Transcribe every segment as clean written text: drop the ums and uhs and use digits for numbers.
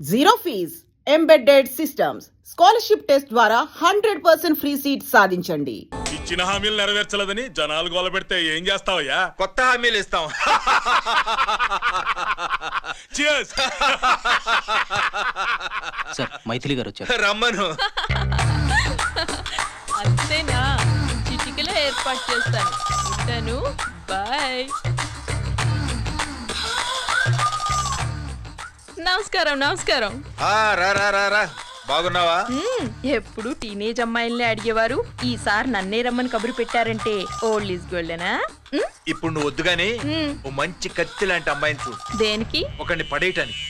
Zero fees embedded systems scholarship test ద్వారా 100% free seat సాధించండి. ఇచ్చిన హామీలు నెరవేర్చలేదని జనాలు గోల పెడితే ఏం చేస్తావయ్యా? కొత్త హామీలు ఇస్తాం. Cheers. సార్ మైథిలి గారు వచ్చారు. రమ్మను. అంతేనా? చిటికలో ఏర్పాటు చేస్తాను. ఉంటాను. బాయ్. నమస్కారం. నమస్కారం. రా రా రా రా. బాగున్నావా? ఎప్పుడు టీనేజ్ అమ్మాయిల్ని అడిగేవారు, ఈసారి నన్నే రమ్మని కబురు పెట్టారంటే ఓల్డ్ ఈజ్ గోల్డెనా? ఇప్పుడు నువ్వు వద్దుగానే ఓ మంచి కత్తి లాంటి అమ్మాయిని చూడు. దేనికి? ఒకరిని పడేయటానికి.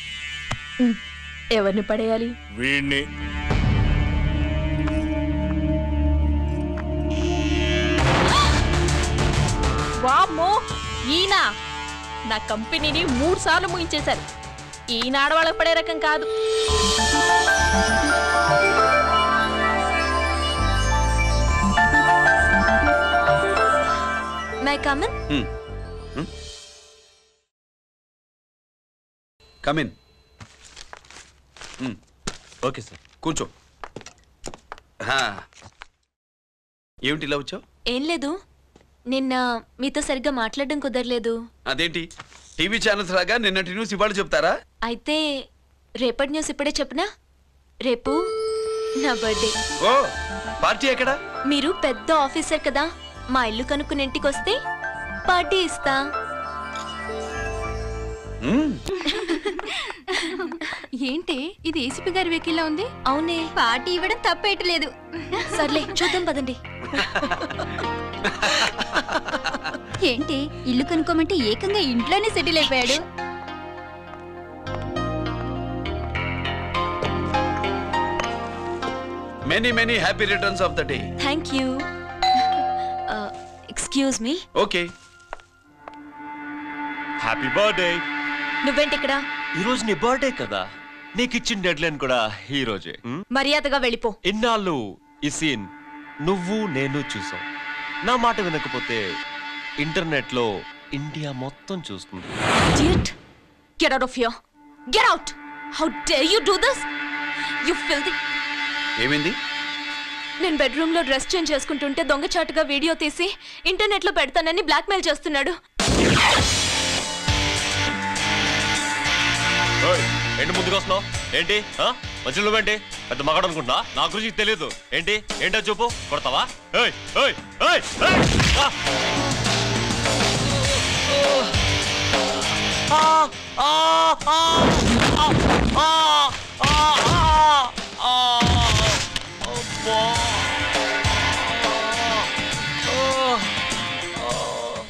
ఎవరిని పడేయాలి? వీణ్ణి. వామ్మో, ఈయన నా కంపెనీని 3 సార్లు ముగించేశారు. ఈయన ఆడవాళ్ళకి పడే రకం కాదు. My come on? Come in. Okay sir. కూర్చో. ఏమిటి ఇలా వచ్చావు? ఏం లేదు, నిన్న మీతో సరిగ్గా మాట్లాడడం కుదరలేదు. అదేంటి, టీవీ ఛానల్స్ లాగా నిన్నటి న్యూస్ ఇవాళ చెప్తారా? అయితే రేపటి న్యూస్ ఇప్పుడే చెప్పనా? రేపు నా బర్త్డే. ఓ, పార్టీ ఎక్కడా? మీరు పెద్ద ఆఫీసర్ కదా, మా ఇల్లు కనుక్కుని ఇంటికి వస్తే పార్టీ ఇస్తా. ఏంటి ఇది? ఏసీపీ గారి వెహికల్లా ఉంది. అవునే, పార్టీ ఇవ్వడం తప్పేయట్లేదు. సర్లే చూద్దాం పదండి. ఏంటి ఇల్లు కనుక్కోమంటే ఏకంగా ఇంట్లోనే సెటిల్ అయిపోయాడు. Many many happy returns of the day. Thank you. Excuse me. Okay. Happy birthday. నువ్వేంటి ఇక్కడ? ఈ రోజు నీ బర్త్డే కదా, నీకు ఇచ్చిన డెడ్ లైన్ కూడా ఈ రోజే. మర్యాదగా వెళ్ళిపో. ఇన్నాళ్ళు ఈ సీన్ నువ్వు నేను చూసాం. నా మాట వినకపోతే ఇంటర్నెట్ లో ఇండియా మొత్తం చూస్తుంది. Idiot! Get out of here! Get out! How dare you do this? You filthy! ఏమైంది? నేను బెడ్రూమ్ లో డ్రెస్ చేంజ్ చేసుకుంటుంటే దొంగచాటుగా వీడియో తీసి ఇంటర్నెట్ లో పెడతానని బ్లాక్మెయిల్ చేస్తున్నాడు. ఏంటి ముందుకు వస్తున్నావు? ఏంటి మంచి నువ్వేంటి పెద్ద మగాడు అనుకుంటున్నా? నా గురించి తెలియదు ఏంటి? ఏంటో చూపు, కొడతావా? ఏయ్ ఏయ్ ఏయ్ ఏయ్!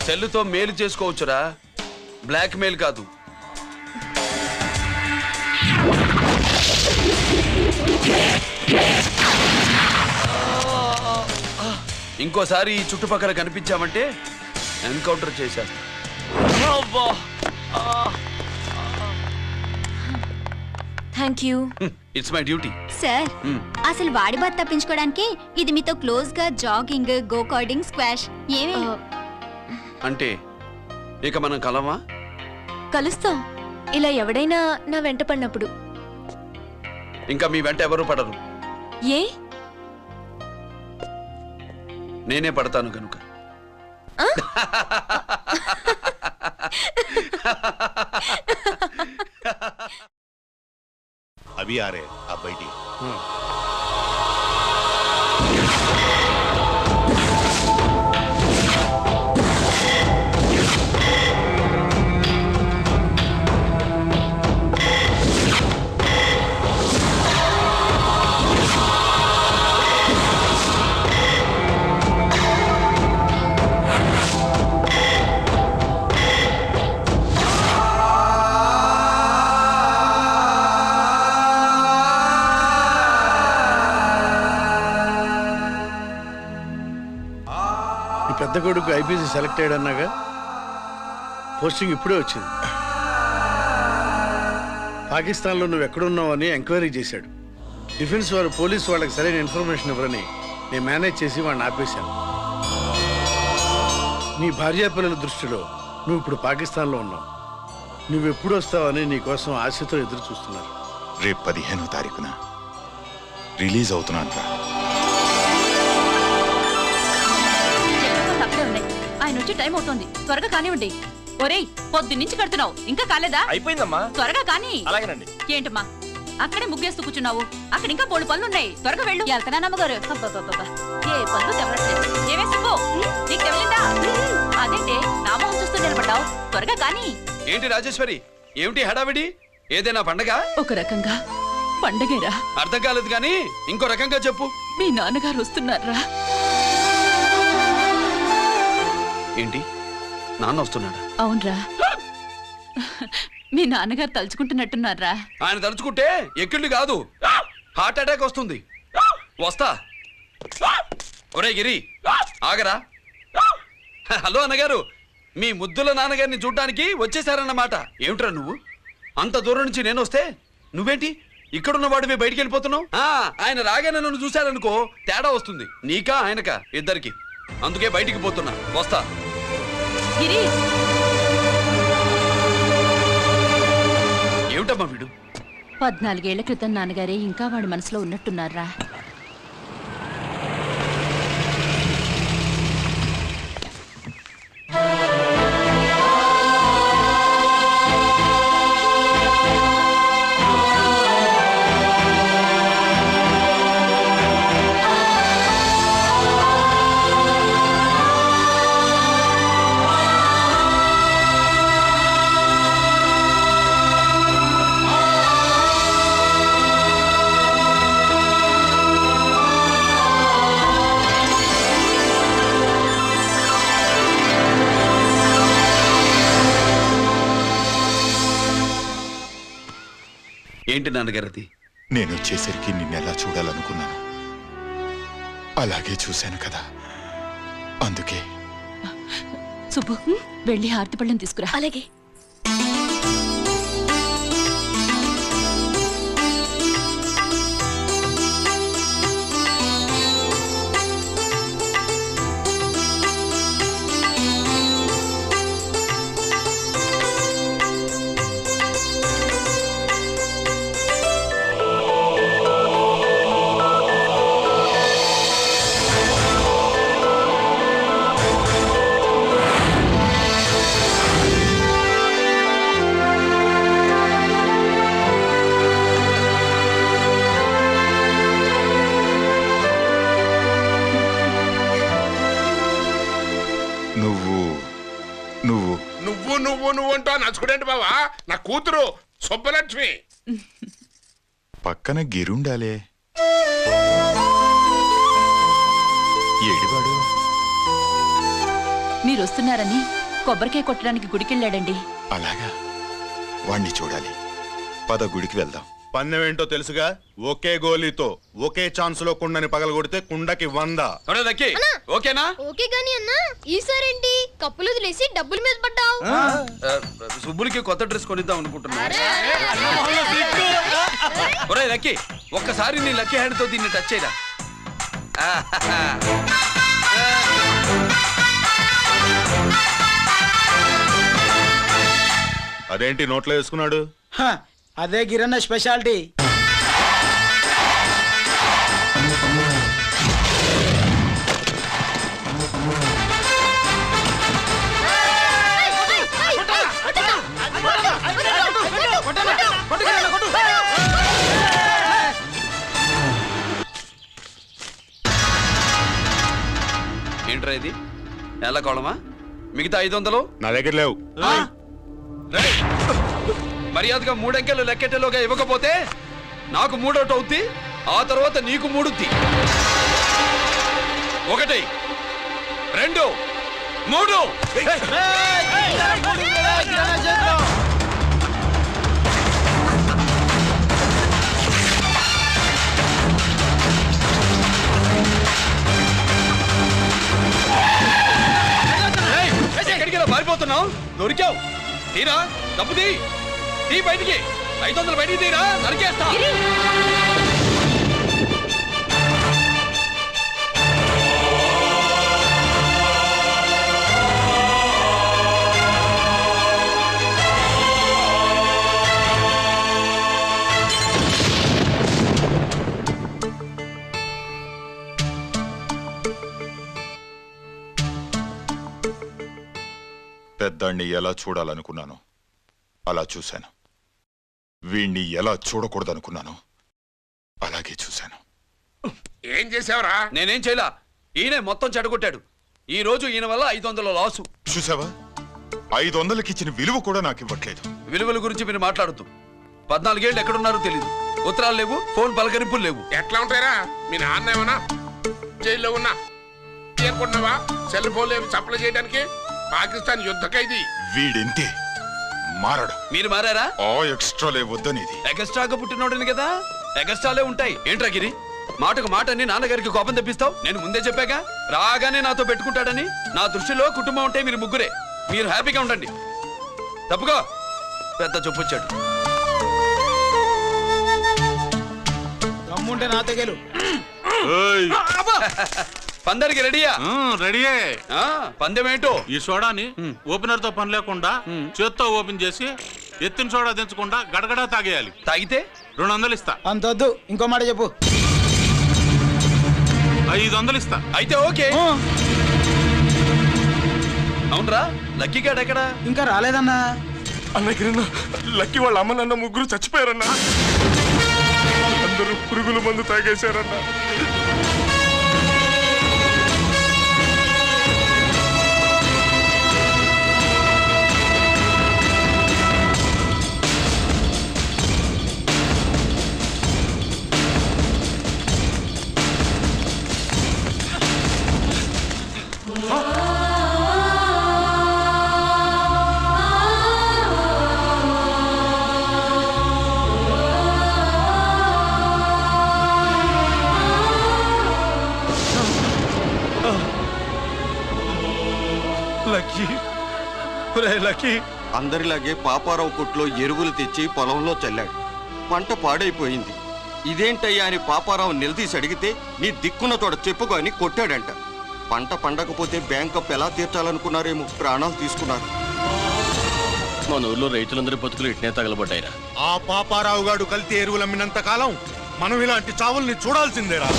సెల్లుతో మేలు చేసుకోవచ్చురా, బ్లాక్ మెయిల్ కాదు. ఇంకోసారి ఈ చుట్టుపక్కల కనిపించామంటే ఎన్కౌంటర్ చేసేస్తా. Thank you. It's my duty. Sir, అసలు వాడి బాధ తప్పించుకోవడానికి ఇది మీతో క్లోజ్ గా జాగింగ్, గో కార్డింగ్, స్క్వాష్ ఏమే? అంటే ఇక మనం కలవా? కలుస్తాం, ఇలా ఎవడైనా నా వెంట పడినప్పుడు. ఇంకా మీ వెంట ఎవరు పడరు. ఏ? నేనే పడతాను కనుక. अभी आ रहे आप बैठिए. పెద్ద కొడుకు ఐపీసీ సెలెక్ట్ అయ్యాడన్నాగా, పోస్టింగ్ ఇప్పుడే వచ్చింది. పాకిస్తాన్లో నువ్వు ఎక్కడున్నావు అని ఎంక్వైరీ చేశాడు. డిఫెన్స్ వారు పోలీసు వాళ్ళకి సరైన ఇన్ఫర్మేషన్ ఇవ్వరని నేను మేనేజ్ చేసి వాడిని ఆపేశాను. నీ భార్యాపిల్లల దృష్టిలో నువ్వు ఇప్పుడు పాకిస్తాన్లో ఉన్నావు. నువ్వెప్పుడు వస్తావని నీ కోసం ఆశతో ఎదురు చూస్తున్నారు. రేపు 15వ తారీఖున రిలీజ్ అవుతున్నాను రా. అక్కడే ఉన్నాయి. ఆయన వచ్చి టైం అవుతోంది, త్వరగా కానివ్వండి. ఒరేయ్, పొద్దున్నుంచి కడుతున్నావు, ఇంకా కాలేదా? అయిపోయిందమ్మా. త్వరగా కానీ. అలాగేనండి. ఏంటమ్మా అక్కడే ముగ్గేస్తూ కూర్చున్నావు? అక్కడ ఇంకా 3 పనులున్నాయి, త్వరగా వెళ్ళు. వెళ్తానా నమ్మగారు? అబ్బబ్బబ్బబ్బా, ఏ పనులు తెవరట్లేదు. ఏమే సుబ్బు, నీకు తెవలిందా? అదేంటే నా మొహం చూస్తూ నిలబడ్డావు, త్వరగా కానీ. ఏంటి రాజేశ్వరి, ఏమిటి హడావిడి? ఏదైనా పండగ? ఒక రకంగా పండగేరా. అర్థం కాలేదు కానీ ఇంకో రకంగా చెప్పు. మీ నాన్నగారు వస్తున్నారా? ఏంటి, నాన్న వస్తున్నాడా? అవునరా, మీ నాన్నగారు తలుచుకుంటున్నట్టున్నారా? ఆయన తలుచుకుంటే ఎక్కిళ్ళు కాదు, హార్ట్ అటాక్ వస్తుంది. వస్తా. ఒరే గిరి, ఆగరా. హలో అన్నగారు, మీ ముద్దుల నాన్నగారిని చూడ్డానికి వచ్చేసారన్నమాట. ఏమిట్రా నువ్వు? అంత దూరం నుంచి నేను వస్తే నువ్వేంటి ఇక్కడున్న వాడివి బయటికి వెళ్ళిపోతున్నావు? ఆయన రాగానే నన్ను చూశారనుకో తేడా వస్తుంది, నీకా ఆయనకా ఇద్దరికి. అందుకే బయటికి పోతున్నా, వస్తా. గిరి, ఏమిటమ్మా వీడు? 14 ఏళ్ల క్రితం నాన్నగారే ఇంకా వాడి మనసులో ఉన్నట్టున్నారా? ఏంటి నాన్నగారిది? నేను వచ్చేసరికి నిన్నెలా చూడాలనుకున్నాను, అలాగే చూశాను కదా, అందుకే. సుబ్బు, వెళ్ళి హారతి పళ్ళని తీసుకురా. అలాగే. నువ్వు అంటా నచ్చుకునేంటి బావా? నా కూతురు సుబ్బలక్ష్మి. పక్కన గిరుండాలే, ఏడివాడు? మీరు వస్తున్నారని కొబ్బరికాయ కొట్టడానికి గుడికెళ్ళాడండి. అలాగా, వాణ్ణి చూడాలి. పద గుడికి వెళ్దాం. పందెమేంటో తెలుసుగా, ఒకే గోలీతో ఒకే ఛాన్స్ లో కుండని పగలగొడితే కుండకి 100. ఓకేనా? ఓకే గాని అన్నా, ఈసారేంటి కప్పులు వదిలేసి డబ్బుల మీద పడ్డావు? సుబ్బులకి కొత్త డ్రెస్ కొనిద్దాం అనుకుంటున్నా. ఒరే లక్కీ, ఒక్కసారి నీ లక్కీ హ్యాండ్ తో దీన్ని టచ్ చేయరా. అదేంటి నోట్లో వేసుకున్నాడు? అదే గిరన్న స్పెషాలిటీ. ఏంట్రా ఇది, ఎలా కోళమా? మిగతా 500 నా దగ్గర లేవు. మర్యాదగా 3 అంకెలు లెక్కెట్టేలోగా ఇవ్వకపోతే నాకు 3 అవుద్ది, ఆ తర్వాత నీకు 3. 1 2 3. ఎక్కడికి పారిపోతున్నావు? దొరికావు. తీరా డబ్బు తీ బయటికి. 500 బయటికి తీరా, నరికేస్తా. దాన్ని ఎలా చూడాలనుకున్నాను అలా చూశాను. వీణ్ణి ఎలా చూడకూడదనుకున్నాను అలాగే చూశాను. ఏం చేసావురా? నేనేం చేయలా. ఈయనే మొత్తం చెడగొట్టాడు. ఈ రోజు ఈయన వల్ల 500 లాసు. చూసావా, 500కి ఇచ్చిన విలువ కూడా నాకు ఇవ్వట్లేదు. విలువల గురించి మీరు మాట్లాడుతూ 14 ఏళ్ళు ఎక్కడున్నారో తెలీదు. ఉత్తరాలు లేవు, ఫోన్ పలకరింపులు లేవు. ఎట్లా ఉంటారా? మీ నాన్న ఏమన్నా జైల్లో ఉన్నా తీయకుండావా? సెల్ ఫోన్ లేవు సప్లై చేయడానికి. పాకిస్తాన్ యుద్ధ ఖైదీ. వీడింతే మారడు. మీరు మారారా? ఎక్స్ట్రాలే వద్దనేది. ఎగస్ట్రాగా పుట్టినోడని కదా, ఎగస్ట్రాలే ఉంటాయి. ఏంట్రా గిరి, మాటకు మాట అని నాన్నగారికి కోపం తెప్పిస్తావు? నేను ముందే చెప్పాగా రాగానే నాతో పెట్టుకుంటాడని. నా దృష్టిలో కుటుంబం ఉంటే మీరు ముగ్గురే. మీరు హ్యాపీగా ఉండండి. తప్పుకో, పెద్ద చొప్పొచ్చాడు. దమ్ముంటే నా తెగలు. పందరికి రెడీయా? రెడీయే. పందెమేంటో? ఈ సోడాని ఓపెనర్ తో పని లేకుండా చేత్తో ఓపెన్ చేసి ఎత్తిన సోడా దించకుండా గడగడా తాగేయాలి. తాగితే 200 ఇస్తా. అంతొద్దు, ఇంకో మాట చెప్పు. 500 ఇస్తా. అయితే ఓకే. అవునరా, లక్కీ గాడు ఎక్కడా? ఇంకా రాలేదన్నా. అన్నగిరన్న, లక్కీ వాళ్ళ అమ్మ నాన్న ముగ్గురు చచ్చిపోయారన్నా. అందరూ పురుగుల మందు తాగేశారన్నా. లక్కీ అందరిలాగే పాపారావు కొట్లో ఎరువులు తెచ్చి పొలంలో చల్లాడు. పంట పాడైపోయింది. ఇదేంటయ్యా అని పాపారావు నిలదీసి అడిగితే నీ దిక్కున్న తోడ చెప్పుకొని కొట్టాడంట. పంట పండకపోతే బ్యాంక్ అప్ ఎలా తీర్చాలనుకున్నారేమో ప్రాణాలు తీసుకున్నారు. మన ఊర్లో రైతులందరి బతుకులు ఇట్నే తగలబడ్డాయిరా. ఆ పాపారావు గాడు కల్తీ ఎరువులు అమ్మినంత కాలం మనం ఇలాంటి చావుల్ని చూడాల్సిందేరా.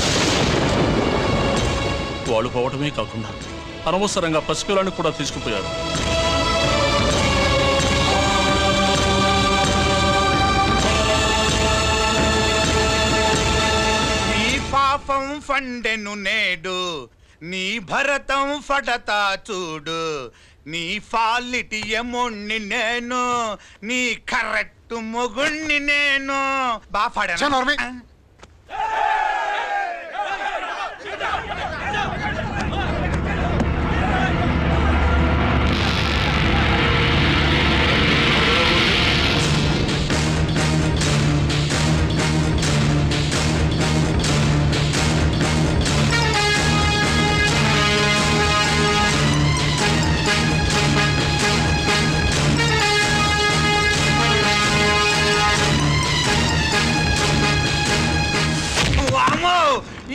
వాళ్ళు పోవటమే కాకుండా అనవసరంగా పసిపిల్లాన్ని కూడా తీసుకుపోయారు. నీ పాపం ఫండెను నేడు, నీ భరతం ఫడతా చూడు. నీ ఫాలిటి ఎముణ్ణి నేను, నీ కరెక్ట్ మొగుణ్ణి నేను. బాగా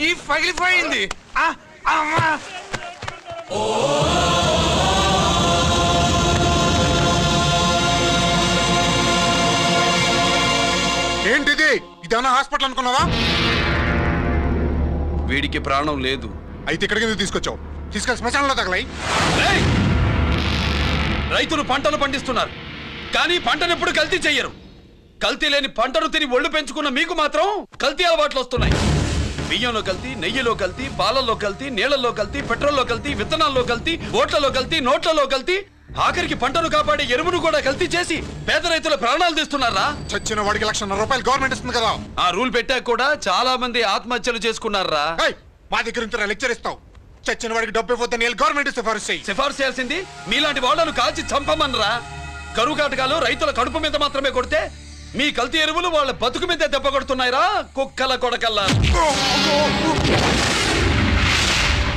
ఈ పగిలిపోయింది. ఏంటిది? ఇదేమన్నా హాస్పిటల్ అనుకున్నావా? వీడికి ప్రాణం లేదు. అయితే ఇక్కడికి ఎందుకు తీసుకొచ్చావు? తీసుకెళ్ళి శ్మశానంలో తగలయి. రైతులు పంటలు పండిస్తున్నారు, కానీ పంటను ఎప్పుడు కల్తీ చెయ్యరు. కల్తీ లేని పంటను తిని ఒళ్ళు పెంచుకున్న మీకు మాత్రం కల్తీ అలవాట్లు వస్తున్నాయి. బియ్యంలో కల్తీ, నెయ్యిలో కల్తీ, పాలల్లో కల్తీ, నీళ్లలో కల్తీ, పెట్రోల్లో కల్తీ, విత్తనాల్లో కల్తీ, ఓట్లలో కల్తీ, నోట్లలో కల్తీ, ఆఖరికి పంటను కాపాడే ఎరువును కూడా కల్తీ చేసి పేద రైతుల ప్రాణాలు తీస్తున్నారా? చచ్చిన వాడికి ₹1,00,000 గవర్నమెంట్ ఇస్తుంది కదా. ఆ రూల్ పెట్టాక కూడా చాలా మంది ఆత్మహత్యలు చేసుకున్నారా? మా దగ్గర ఇంత లెక్చర్ ఇస్తావు. చచ్చిన వాడికి డబ్బు ఇవ్వద్దని గవర్నమెంట్ సిఫార్సు చేయాల్సింది మీలాంటి వాళ్ళను కాల్చి చంపమనరా? కరువు కాటకాలు రైతుల కడుపు మీద మాత్రమే కొడితే మీ కల్తీ ఎరువులు వాళ్ళ బతుకు మీద దెబ్బ కొడుతున్నాయిరా కుక్కల కొడకల్లా.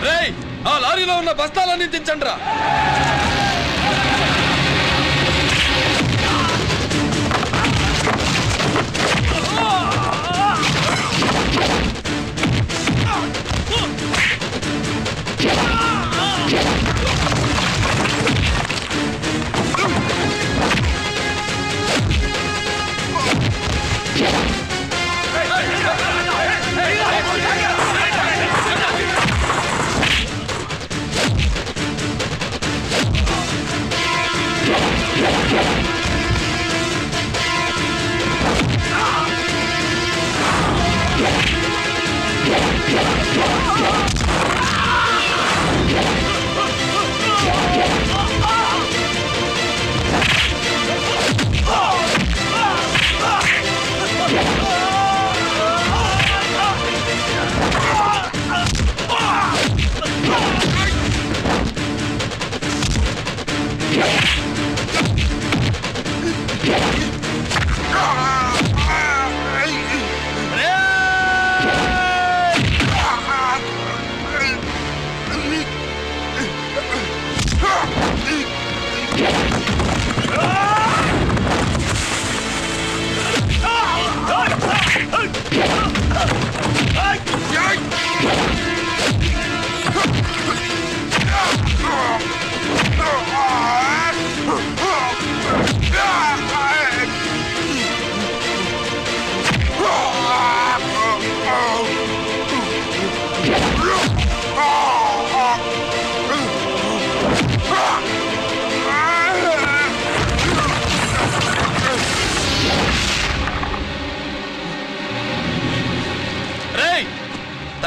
రేయ్, ఆ లారీలో ఉన్న బస్తాలన్నీ దించండిరా.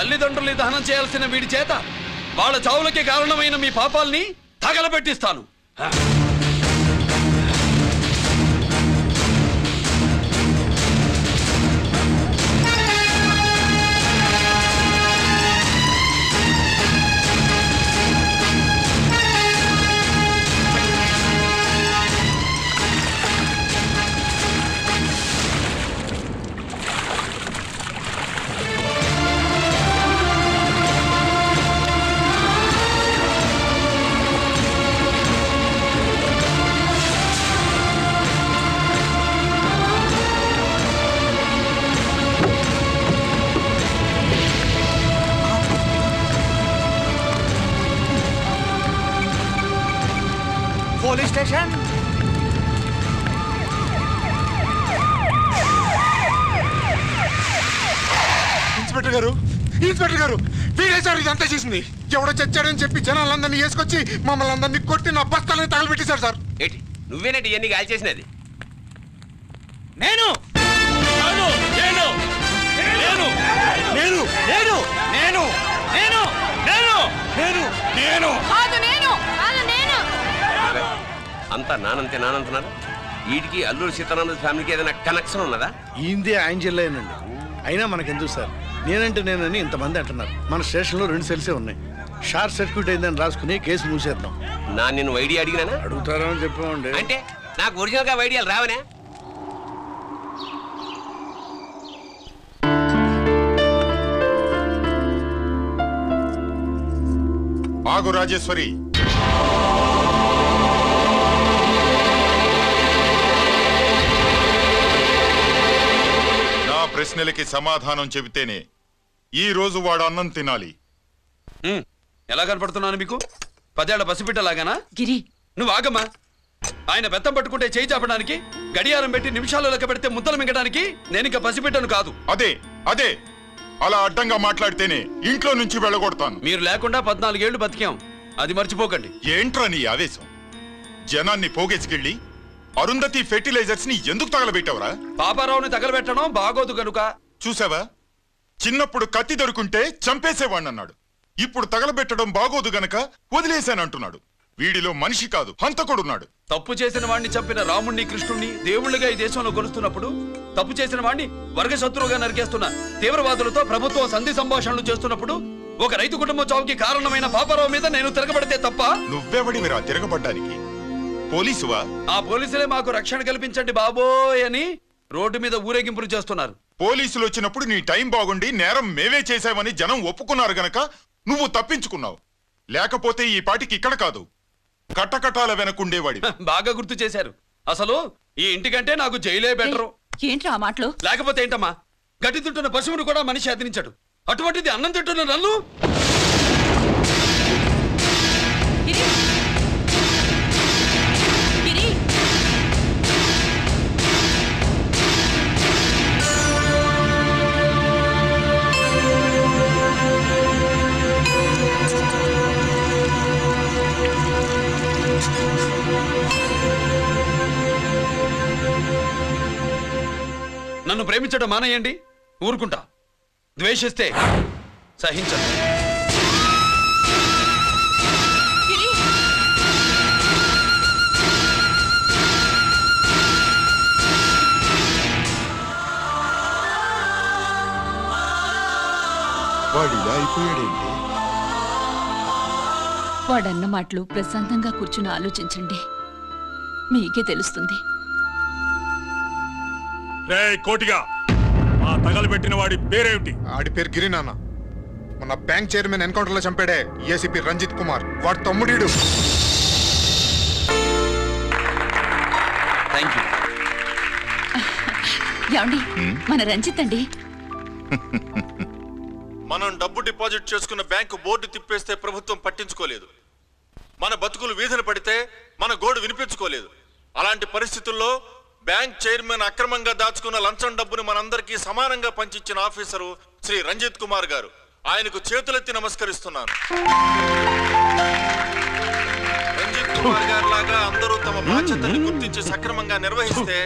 తల్లిదండ్రుల్ని దహనం చేయాల్సిన వీడి చేత వాళ్ళ చావులకి కారణమైన మీ పాపాల్ని తగలబెట్టిస్తాను. Police station. ఇన్స్పెక్టర్ గారు, ఇన్స్పెక్టర్ గారు, వీడే సార్ ఇదంతా చేసింది. ఎవడో చచ్చాడని చెప్పి జనాలందరినీ వేసుకొచ్చి మమ్మల్ని అందరినీ కొట్టి నా బస్తాలని తగలబెట్టేశారు సార్. ఏంటి నువ్వేనండి ఇవన్నీ గాలి చేసినది? నేను నేను నేను నేను నేను నేను నేను నేను నేను నేను నేను అంతా నానంటున్నారు. వీటికి అల్లూరి సీతారామరాజు ఫ్యామిలీకి ఏదైనా కనెక్షన్ ఉన్నదా? ఈందే ఆయన జిల్లాయేనండి. అయినా మనకెందుకు సార్, నేనంటే నేనని ఇంతమంది అంటున్నారు. మన స్టేషన్లో 2 సెల్సే ఉన్నాయి. షార్ట్ సర్క్యూట్ అయిందని రాసుకుని కేసు మూసేద్దాం. నేను ఐడియా అడిగినా? అడుగుతారా అని చెప్పామండి. అంటే నాకు ఒరిజినల్ గా ఐడియాలు రావనే? ఆగు రాజేశ్వరి. నా ప్రశ్నలకి సమాధానం చెబితేనే ఈ రోజు వాడు అన్నం తినాలి. ఎలా కనపడుతున్నాను మీకు? 10 ఏళ్ల పసిబిడ్డలాగానా? గిరి, నువ్వు ఆగమ్మా. ఆయన బెత్తం పట్టుకుంటే చేయి చాపడానికి, గడియారం పెట్టి నిమిషాలు లెక్క పెడితే ముద్దలు మింగడానికి నేను ఇంకా పసిబిడ్డను కాదు. అదే అదే అలా అడ్డంగా మాట్లాడితేనే ఇంట్లో నుంచి వెళ్ళగొడతాను. మీరు లేకుండా 14 ఏళ్లు బతికాం, అది మర్చిపోకండి. ఏంట్రా నీ ఆవేశం? జనాన్ని పోగేసుకెళ్ళి అరుంధతి ఫెర్టిలైజర్స్ ని ఎందుకు తగలబెట్టావురా? పాపారావుని తగలబెట్టడం బాగోదు కనుక. చూసావా, చిన్నప్పుడు కత్తి దొరుకుంటే చంపేసేవాణ్ణన్నాడు. ఇప్పుడు తగలబెట్టడం బాగోదు గనక వదిలేశానంటున్నాడు. వీడిలో మనిషి కాదు, హంతకుడున్నాడు. తప్పు చేసిన వాడిని చంపిన రాముణ్ణి, కృష్ణుణ్ణి దేవుళ్ళుగా ఈ దేశంలో కొలుస్తున్నప్పుడు, తప్పు చేసిన వాడిని వర్గశత్రువుగా నరికేస్తున్న తీవ్రవాదులతో ప్రభుత్వం సంధి సంభాషణలు చేస్తున్నప్పుడు, ఒక రైతు కుటుంబం చావుకి కారణమైన పాపారావు మీద నేను తిరగబడితే తప్ప? నువ్వెవడివిరా తిరగబడ్డానికి? పోలీసువా? ఆ పోలీసులే మాకు రక్షణ కల్పించండి బాబోయ్ అని రోడ్డు మీద ఊరేగింపులు చేస్తున్నారు. పోలీసులు వచ్చినప్పుడు నీ టైం బాగుండి నేరం మేమే చేశామని జనం ఒప్పుకున్నారు గనక నువ్వు తప్పించుకున్నావు. లేకపోతే ఈ పాటికి ఇక్కడ కాదు, కటకటాల వెనకుండేవాడి. బాగా గుర్తు చేశారు. అసలు ఈ ఇంటికంటే నాకు జైలే బెటరు. ఏంట్రా ఆ మాటలు? లేకపోతే ఏంటమ్మా, గడ్డి తింటున్న పశువును కూడా మనిషి అదిరించాడు. అటువంటిది అన్నం తింటున్న నన్ను? నన్ను ప్రేమించడం మానేయండి, ఊరుకుంటా. ద్వేషిస్తే సహించదు. వాడిలా అయిపోయాడేంటి? వాడన్న మాటలు ప్రశాంతంగా కూర్చుని ఆలోచించండి, మీకే తెలుస్తుంది. కోటిగా ఆ తగలబెట్టిన వాడి పేరేమిటి? ఆడి పేరు గిరి నాన్న. మన బ్యాంక్ చైర్మన్ ఎన్కౌంటర్ లో చంపాడే ఏసీపీ రంజిత్ కుమార్, వాడి తమ్ముడీడు. ఏమండి, మన రంజిత్ అండి. మనం డబ్బు డిపాజిట్ చేసుకున్న బ్యాంకు బోర్డు తిప్పేస్తే ప్రభుత్వం పట్టించుకోలేదు. మన బతుకులు వీధులు పడితే మన గోడు వినిపించుకోలేదు. అలాంటి పరిస్థితుల్లో బ్యాంక్ చైర్మన్ అక్రమంగా దాచుకున్న లంచం డబ్బును మనందరికీ సమానంగా పంచిచ్చిన ఆఫీసరు శ్రీ రంజిత్ కుమార్ గారు. ఆయనకు చేతులెత్తి నమస్కరిస్తున్నాను. రంజిత్ కుమార్ గారి లాగా అందరూ తమ బాధ్యతల్ని గుర్తించి సక్రమంగా నిర్వహిస్తే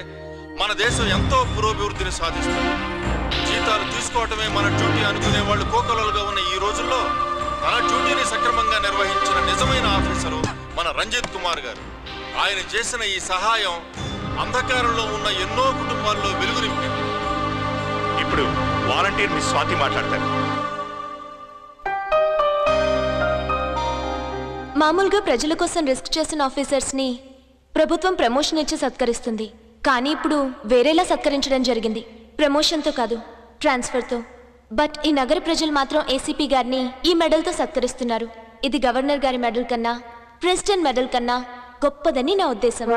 మన దేశం ఎంతో పురోభివృద్ధిని సాధిస్తుంది. జీతాలు తీసుకోవటమే మన డ్యూటీ అనుకునే వాళ్ళు కోకొలలుగా ఉన్న ఈ రోజుల్లో తన డ్యూటీని సక్రమంగా నిర్వహించిన నిజమైన ఆఫీసరు మన రంజిత్ కుమార్ గారు. ఆయన చేసిన ఈ సహాయం అంధకారంలో ఉన్న ఎన్నో కుటుంబాల్లో వెలుగు నింపింది. ఇప్పుడు వాలంటీర్ మిస్ స్వాతి మాట్లాడతారు. మామూలుగా ప్రజల కోసం రిస్క్ చేసిన ఆఫీసర్స్ని ప్రభుత్వం ప్రమోషన్ ఇచ్చి సత్కరిస్తుంది. కానీ ఇప్పుడు వేరేలా సత్కరించడం జరిగింది. ప్రమోషన్తో కాదు, ట్రాన్స్ఫర్తో. బట్ ఈ నగర ప్రజలు మాత్రం ఏసీపీ గారిని ఈ మెడల్తో సత్కరిస్తున్నారు. ఇది గవర్నర్ గారి మెడల్ కన్నా, ప్రెసిడెంట్ మెడల్ కన్నా గొప్పదని నా ఉద్దేశం.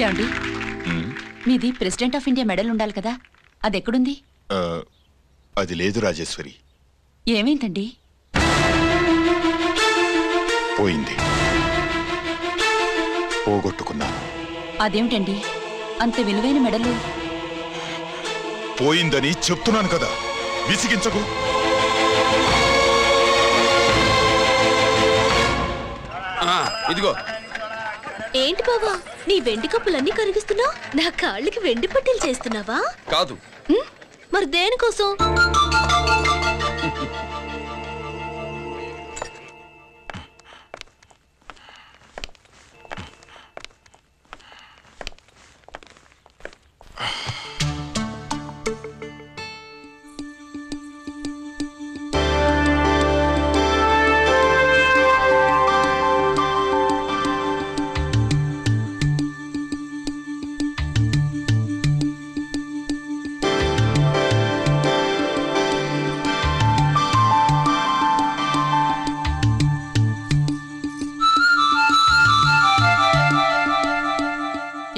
ఏమండి, మీది ప్రెసిడెంట్ ఆఫ్ ఇండియా మెడల్ ఉండాలి కదా, అది ఎక్కడుంది? అది లేదు రాజేశ్వరి. ఏమైందండి? పోయింది, పోగొట్టుకున్నాను. అదేమిటండి అంత విలువైన మెడలు? పోయిందని చెప్తున్నాను కదా, విసిగించకు. ఇదిగో. ఏంటి బావా, నీ వెండి కప్పులన్నీ కరిగిస్తున్నావు? నా కాళ్ళకి వెండి పట్టీలు చేస్తున్నావా? కాదు. మరి దేనికోసం?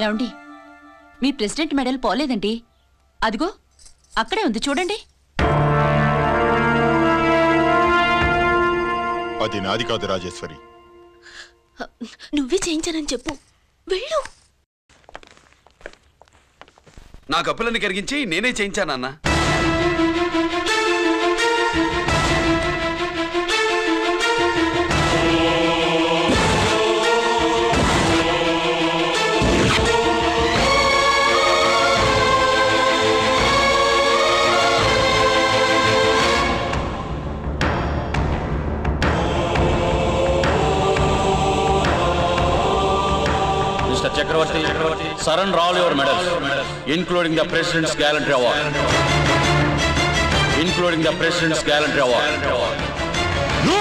ఏమండి, మీ ప్రెసిడెంట్ మెడల్ పోలేదండి. అదిగో అక్కడే ఉంది, చూడండి. అది నాది కాదు రాజేశ్వరి. నువ్వే చేయించానని చెప్పు, వెళ్ళు. నా కప్పులని కరిగించి నేనే చేయించానన్నా. Mr. Chakravarti, surrender all your medals, including the President's Gallantry Award. Including the President's Gallantry Award. No!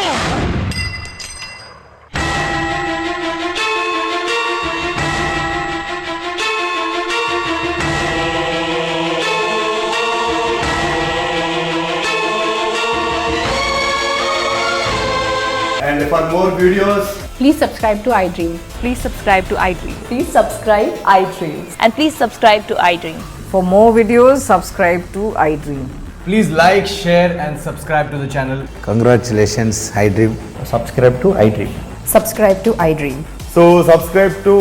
And for more videos, please subscribe to iDream. Please subscribe to iDream. Please subscribe iDream. And please subscribe to iDream. For more videos, subscribe to iDream. Please like, share and subscribe to the channel. congratulations, iDream. Subscribe to iDream. Subscribe to iDream. So subscribe to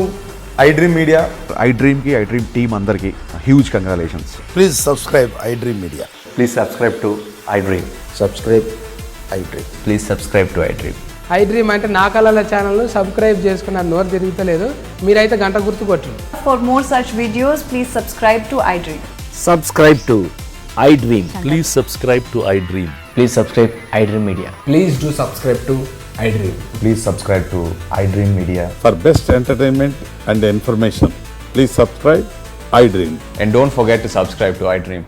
iDream Media. iDream ki iDream team andarki huge congratulations. Please subscribe iDream Media. Please subscribe to iDream. Subscribe iDream. Please subscribe to iDream. iDream అంటే నా కళల channel subscribe చేసుకున్న నోరు తిరుగుతలేదు, మీరైతే గంట గుర్తు కొట్టండి. For more such videos, please subscribe to iDream. Subscribe to iDream. Please subscribe to iDream. Please subscribe iDream Media. Please do subscribe to iDream. Please subscribe to iDream Media. For best entertainment and information, please subscribe iDream. And don't forget to subscribe to iDream.